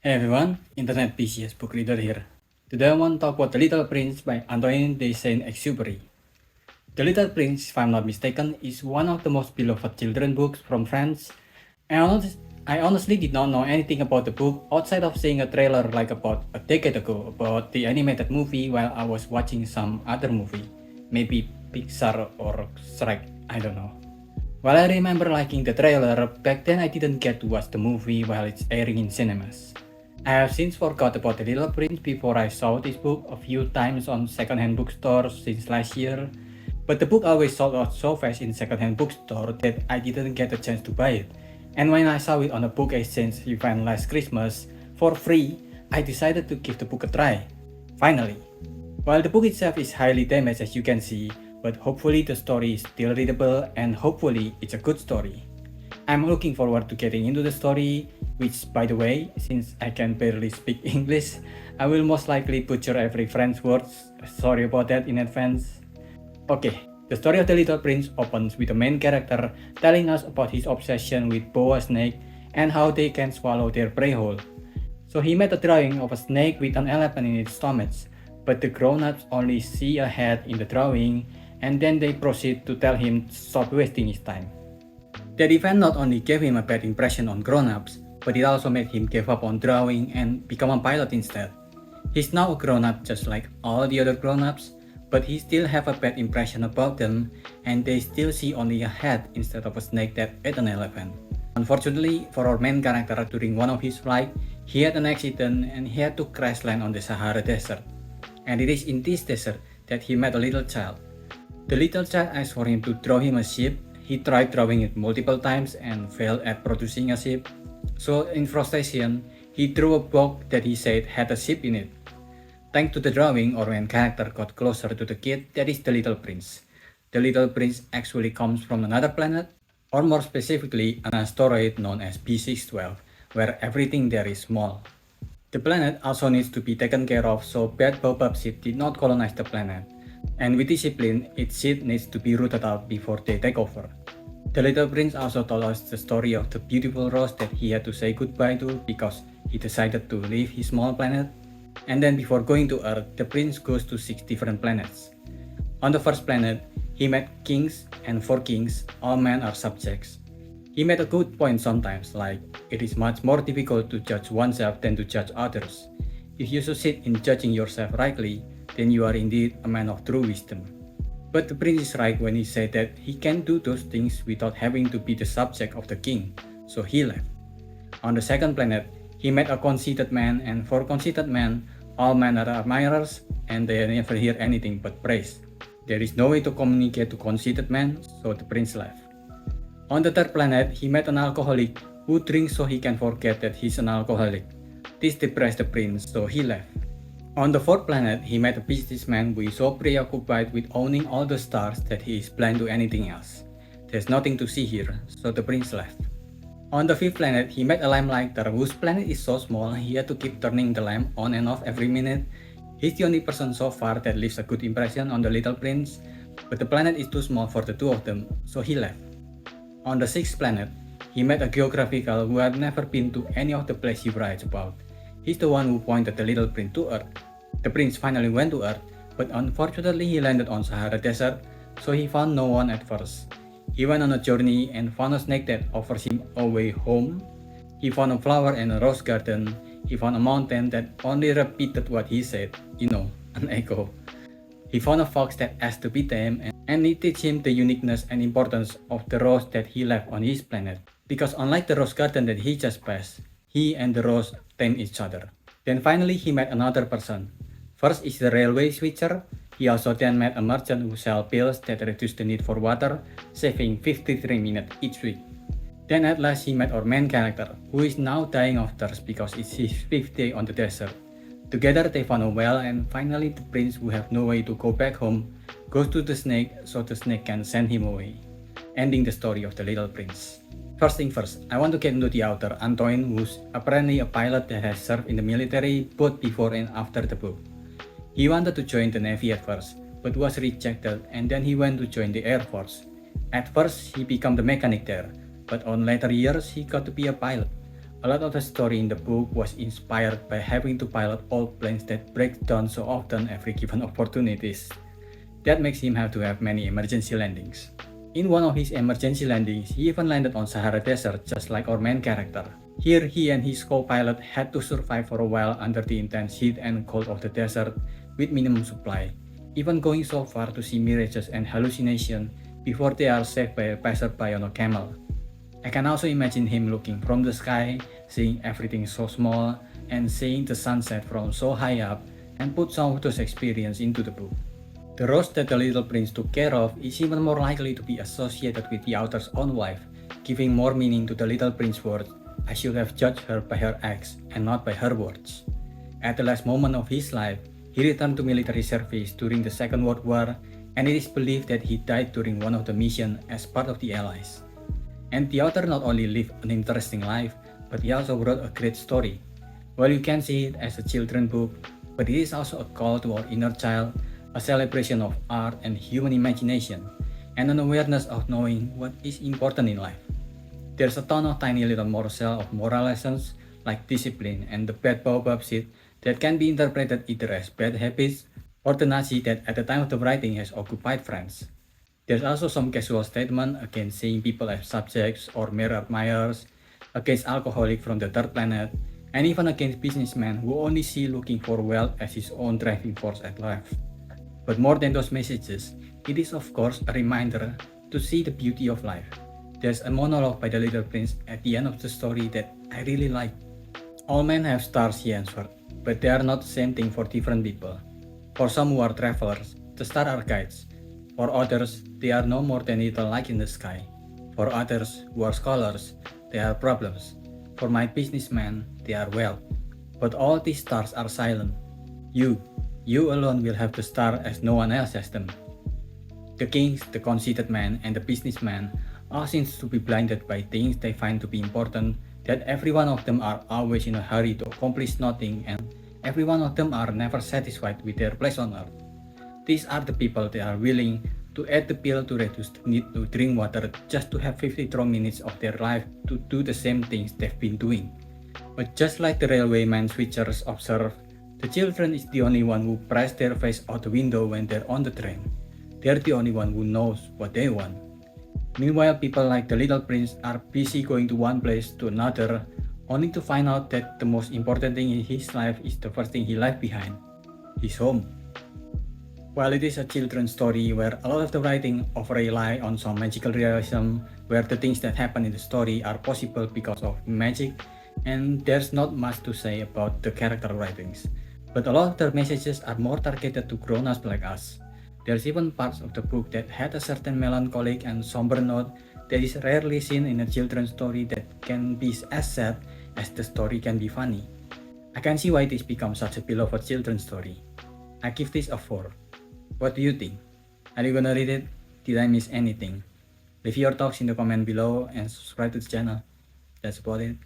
Hey everyone, Internet PCS book reader here. Today I want to talk about The Little Prince by Antoine de Saint-Exupéry. The Little Prince, if I'm not mistaken, is one of the most beloved children's books from France. I honestly did not know anything about the book outside of seeing a trailer like about a decade ago about the animated movie while I was watching some other movie, maybe Pixar or Shrek, I don't know. While I remember liking the trailer, back then I didn't get to watch the movie while it's airing in cinemas. I have since forgot about The Little Prince before I saw this book a few times on secondhand bookstores since last year, but the book always sold out so fast in secondhand bookstore that I didn't get a chance to buy it. And when I saw it on a book exchange event last Christmas for free, I decided to give the book a try. Finally. While the book itself is highly damaged as you can see, but hopefully the story is still readable and hopefully it's a good story. I'm looking forward to getting into the story, which by the way, since I can barely speak English, I will most likely butcher every French word, sorry about that in advance. Okay, the story of the Little Prince opens with the main character telling us about his obsession with boa snake and how they can swallow their prey whole. So he made a drawing of a snake with an elephant in its stomach, but the grown-ups only see a head in the drawing and then they proceed to tell him to stop wasting his time. That event not only gave him a bad impression on grown-ups, but it also made him give up on drawing and become a pilot instead. He's now a grown-up just like all the other grown-ups, but he still have a bad impression about them and they still see only a head instead of a snake that ate an elephant. Unfortunately for our main character, during one of his flight, he had an accident and he had to crash land on the Sahara Desert. And it is in this desert that he met a little child. The little child asked for him to draw him a ship. He tried drawing it multiple times and failed at producing a ship. So in frustration, he drew a boat that he said had a ship in it. Thanks to the drawing, our main character got closer to the kid that is the Little Prince. The Little Prince actually comes from another planet, or more specifically an asteroid known as B612, where everything there is small. The planet also needs to be taken care of, so bad Baobab seed did not colonize the planet, and with discipline, its seed needs to be rooted out before they take over. The Little Prince also told us the story of the beautiful rose that he had to say goodbye to because he decided to leave his small planet. And then before going to Earth, the prince goes to 6 different planets. On the first planet, he met kings, and for kings, all men are subjects. He made a good point sometimes, like, it is much more difficult to judge oneself than to judge others. If you succeed in judging yourself rightly, then you are indeed a man of true wisdom. But the prince is right when he said that he can do those things without having to be the subject of the king, so he left. On the second planet, he met a conceited man, and for conceited men, all men are admirers and they never hear anything but praise. There is no way to communicate to conceited men, so the prince left. On the third planet, he met an alcoholic who drinks so he can forget that he's an alcoholic. This depressed the prince, so he left. On the fourth planet, he met a businessman who is so preoccupied with owning all the stars that he is blind to anything else. There's nothing to see here, so the prince left. On the fifth planet, he met a lamplighter whose planet is so small he had to keep turning the lamp on and off every minute. He's the only person so far that leaves a good impression on the little prince, but the planet is too small for the two of them, so he left. On the sixth planet, he met a geographical who had never been to any of the places he writes about. He's the one who pointed the little prince to Earth. The prince finally went to Earth, but unfortunately he landed on Sahara Desert, so he found no one at first. He went on a journey and found a snake that offers him a way home. He found a flower and a rose garden. He found a mountain that only repeated what he said, an echo. He found a fox that asked to be tamed, and it teach him the uniqueness and importance of the rose that he left on his planet. Because unlike the rose garden that he just passed, he and the rose tame each other. Then finally he met another person. First is the railway switcher. He also then met a merchant who sells pills that reduce the need for water, saving 53 minutes each week. Then at last he met our main character, who is now dying of thirst because it's his 5th day on the desert. Together they found a well, and finally the prince, who have no way to go back home, goes to the snake so the snake can send him away, ending the story of the little prince. First thing first, I want to get into the author, Antoine, who's apparently a pilot that has served in the military both before and after the book. He wanted to join the Navy at first, but was rejected, and then he went to join the Air Force. At first, he became the mechanic there, but on later years, he got to be a pilot. A lot of the story in the book was inspired by having to pilot old planes that break down so often every given opportunities. That makes him have to have many emergency landings. In one of his emergency landings, he even landed on Sahara Desert just like our main character. Here, he and his co-pilot had to survive for a while under the intense heat and cold of the desert with minimum supply, even going so far to see mirages and hallucinations before they are saved by a passerby on a camel. I can also imagine him looking from the sky, seeing everything so small, and seeing the sunset from so high up, and put some of those experiences into the book. The rose that the little prince took care of is even more likely to be associated with the author's own wife, giving more meaning to the little prince's words. I should have judged her by her acts and not by her words. At the last moment of his life, he returned to military service during the Second World War, and it is believed that he died during one of the missions as part of the Allies. And the author not only lived an interesting life, but he also wrote a great story. Well, you can see it as a children's book, but it is also a call to our inner child, a celebration of art and human imagination, and an awareness of knowing what is important in life. There's a ton of tiny little morsel of moral lessons like discipline and the bad baobab seed that can be interpreted either as bad habits or the Nazi that at the time of the writing has occupied France. There's also some casual statement against seeing people as subjects or mere admirers, against alcoholic from the third planet, and even against businessmen who only see looking for wealth as his own driving force at life. But more than those messages, it is of course a reminder to see the beauty of life. There's a monologue by the little prince at the end of the story that I really like. All men have stars, he answered, but they are not the same thing for different people. For some who are travelers, the stars are guides. For others, they are no more than little light in the sky. For others who are scholars, they are problems. For my businessmen, they are wealth. But all these stars are silent. You alone will have the star as no one else has them. The kings, the conceited man, and the businessman all seem to be blinded by things they find to be important, that every one of them are always in a hurry to accomplish nothing, and every one of them are never satisfied with their place on earth. These are the people that are willing to add the pill to reduce the need to drink water just to have 50 strong minutes of their life to do the same things they've been doing. But just like the railwayman switchers observe, the children is the only one who press their face out the window when they're on the train. They're the only one who knows what they want. Meanwhile, people like the little prince are busy going to one place to another, only to find out that the most important thing in his life is the first thing he left behind, his home. While it is a children's story where a lot of the writing often rely on some magical realism, where the things that happen in the story are possible because of magic, and there's not much to say about the character writings. But a lot of the messages are more targeted to grown-ups like us. There's even parts of the book that had a certain melancholic and somber note that is rarely seen in a children's story that can be as sad as the story can be funny. I can see why this becomes such a beloved children's story. I give this a 4. What do you think? Are you gonna read it? Did I miss anything? Leave your thoughts in the comment below and subscribe to the channel. That's about it.